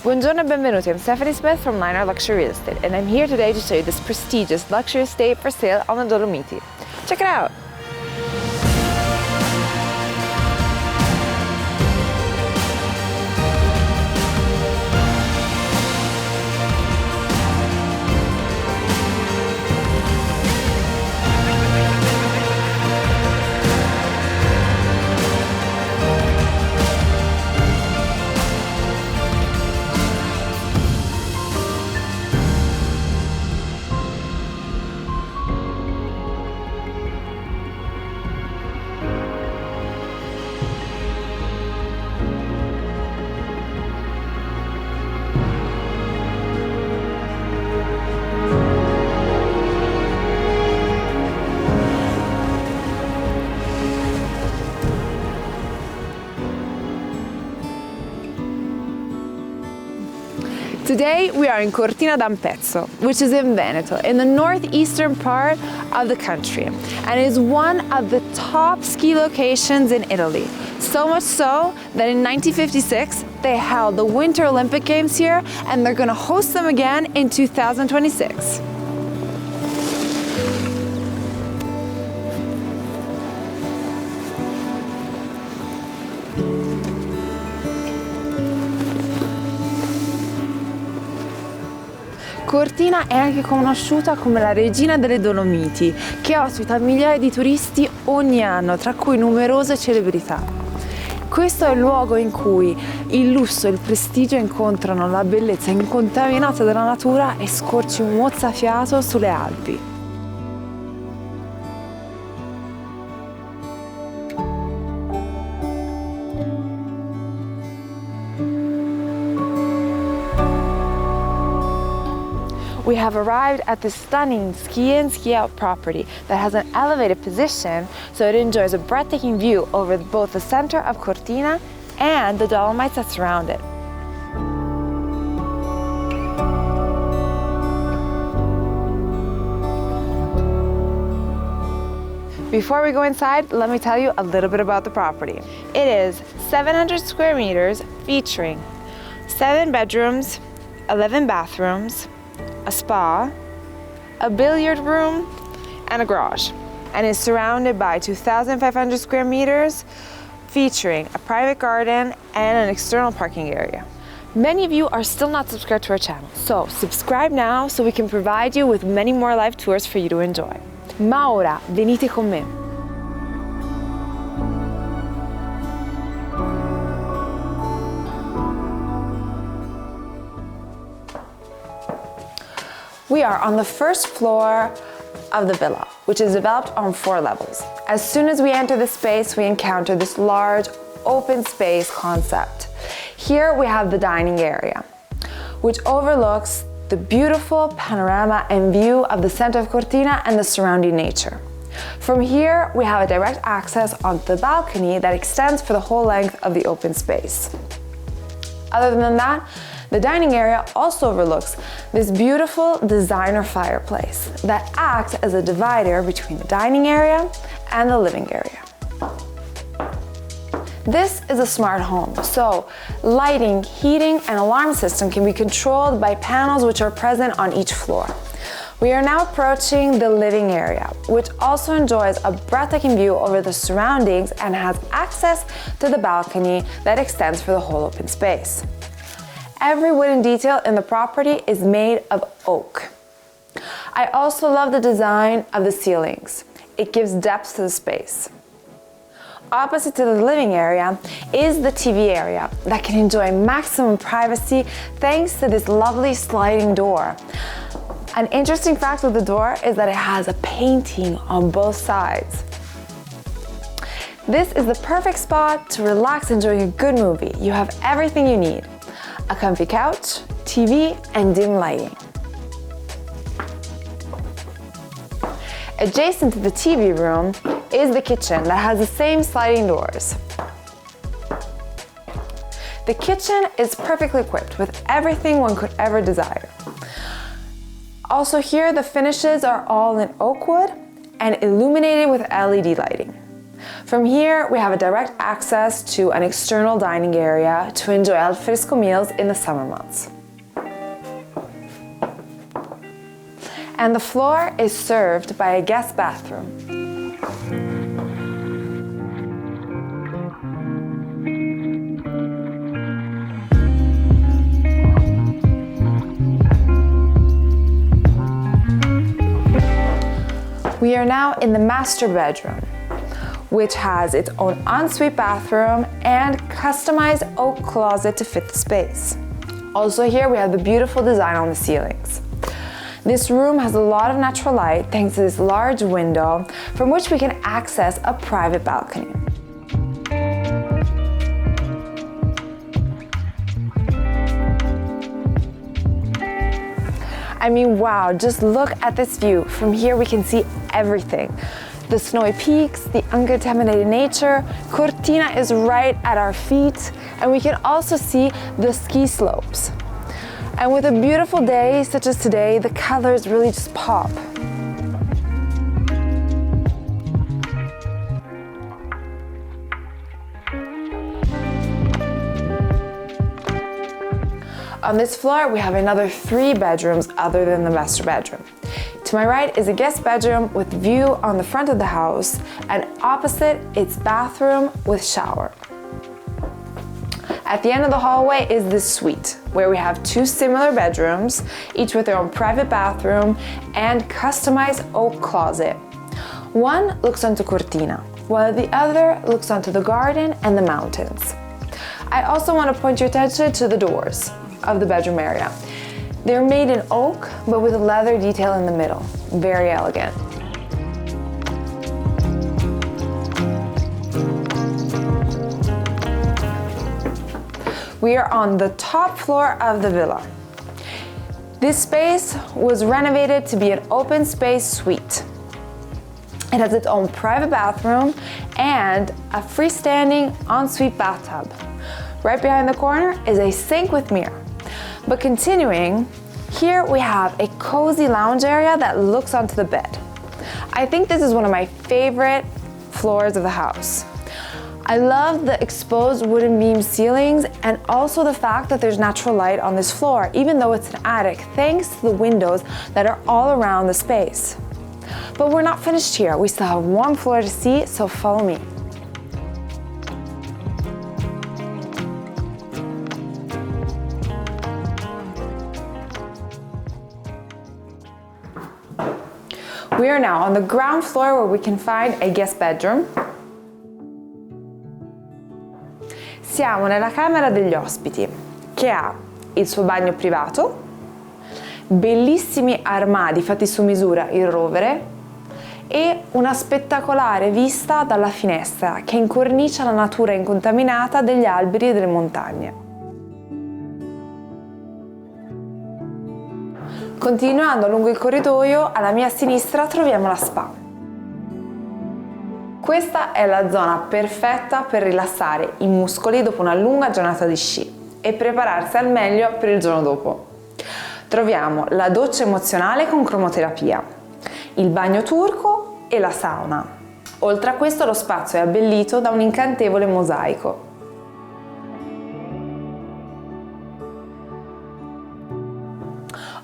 Buongiorno and benvenuti, I'm Stefanie Smith from Lionard Luxury Real Estate, and I'm here today to show you this prestigious luxury estate for sale on the Dolomites. Check it out! Today we are in Cortina D'Ampezzo, which is in Veneto, in the northeastern part of the country, and is one of the top ski locations in Italy. So much so that in 1956 they held the Winter Olympic Games here, and they're going to host them again in 2026. Cortina è anche conosciuta come la regina delle Dolomiti, che ospita migliaia di turisti ogni anno, tra cui numerose celebrità. Questo è il luogo in cui il lusso e il prestigio incontrano la bellezza incontaminata della natura e scorci un mozzafiato sulle Alpi. We have arrived at this stunning ski-in, ski-out property that has an elevated position, so it enjoys a breathtaking view over both the center of Cortina and the Dolomites that surround it. Before we go inside, let me tell you a little bit about the property. It is 700 square meters, featuring 7 bedrooms, 11 bathrooms, a spa, a billiard room, and a garage, and is surrounded by 2,500 square meters, featuring a private garden and an external parking area. Many of you are still not subscribed to our channel, so subscribe now so we can provide you with many more live tours for you to enjoy. Ma ora, venite con me. We are on the first floor of the villa, which is developed on 4 levels. As soon as we enter the space, we encounter this large open space concept. Here we have the dining area, which overlooks the beautiful panorama and view of the center of Cortina and the surrounding nature. From here, we have a direct access onto the balcony that extends for the whole length of the open space. Other than that, the dining area also overlooks this beautiful designer fireplace that acts as a divider between the dining area and the living area. This is a smart home, so lighting, heating, and alarm system can be controlled by panels which are present on each floor. We are now approaching the living area, which also enjoys a breathtaking view over the surroundings and has access to the balcony that extends for the whole open space. Every wooden detail in the property is made of oak. I also love the design of the ceilings. It gives depth to the space. Opposite to the living area is the TV area that can enjoy maximum privacy thanks to this lovely sliding door. An interesting fact with the door is that it has a painting on both sides. This is the perfect spot to relax enjoying a good movie. You have everything you need. A comfy couch, TV, and dim lighting. Adjacent to the TV room is the kitchen that has the same sliding doors. The kitchen is perfectly equipped with everything one could ever desire. Also here, the finishes are all in oak wood and illuminated with LED lighting. From here, we have a direct access to an external dining area to enjoy al fresco meals in the summer months. And the floor is served by a guest bathroom. We are now in the master bedroom, which has its own ensuite bathroom and customized oak closet to fit the space. Also here we have the beautiful design on the ceilings. This room has a lot of natural light thanks to this large window from which we can access a private balcony. I mean, wow, just look at this view. From here we can see everything. The snowy peaks, the uncontaminated nature. Cortina is right at our feet, and we can also see the ski slopes. And with a beautiful day such as today, the colors really just pop. On this floor, we have another 3 bedrooms other than the master bedroom. To my right is a guest bedroom with view on the front of the house, and opposite, its bathroom with shower. At the end of the hallway is this suite, where we have 2 similar bedrooms, each with their own private bathroom and customized oak closet. One looks onto Cortina, while the other looks onto the garden and the mountains. I also want to point your attention to the doors of the bedroom area. They're made in oak, but with a leather detail in the middle. Very elegant. We are on the top floor of the villa. This space was renovated to be an open space suite. It has its own private bathroom and a freestanding ensuite bathtub. Right behind the corner is a sink with mirror. But continuing, here we have a cozy lounge area that looks onto the bed. I think this is one of my favorite floors of the house. I love the exposed wooden beam ceilings and also the fact that there's natural light on this floor, even though it's an attic, thanks to the windows that are all around the space. But we're not finished here. We still have 1 floor to see, so follow me. We are now on the ground floor where we can find a guest bedroom. Siamo nella camera degli ospiti, che ha il suo bagno privato, bellissimi armadi fatti su misura in rovere e una spettacolare vista dalla finestra che incornicia la natura incontaminata degli alberi e delle montagne. Continuando lungo il corridoio, alla mia sinistra troviamo la spa. Questa è la zona perfetta per rilassare i muscoli dopo una lunga giornata di sci e prepararsi al meglio per il giorno dopo. Troviamo la doccia emozionale con cromoterapia, il bagno turco e la sauna. Oltre a questo lo spazio è abbellito da un incantevole mosaico.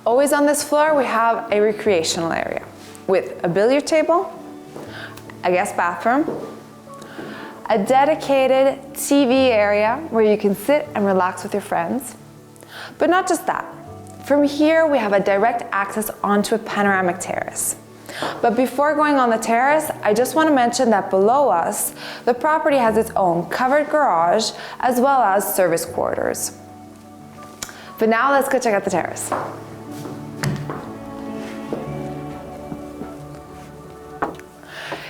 Always on this floor we have a recreational area with a billiard table, a guest bathroom, a dedicated TV area where you can sit and relax with your friends. But not just that. From here we have a direct access onto a panoramic terrace. But before going on the terrace, I just want to mention that below us, the property has its own covered garage as well as service quarters. But now let's go check out the terrace.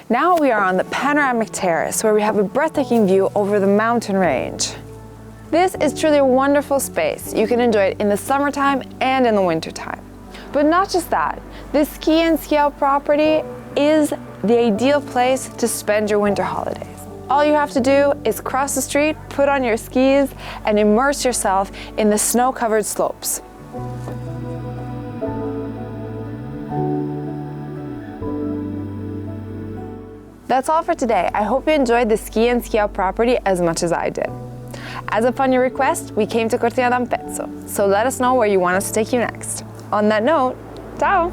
Now we are on the Panoramic Terrace, where we have a breathtaking view over the mountain range. This is truly a wonderful space. You can enjoy it in the summertime and in the wintertime. But not just that, this ski and ski out property is the ideal place to spend your winter holidays. All you have to do is cross the street, put on your skis, and immerse yourself in the snow-covered slopes. That's all for today. I hope you enjoyed the ski and ski out property as much as I did. As a funny request, we came to Cortina D'Ampezzo, so let us know where you want us to take you next. On that note, ciao!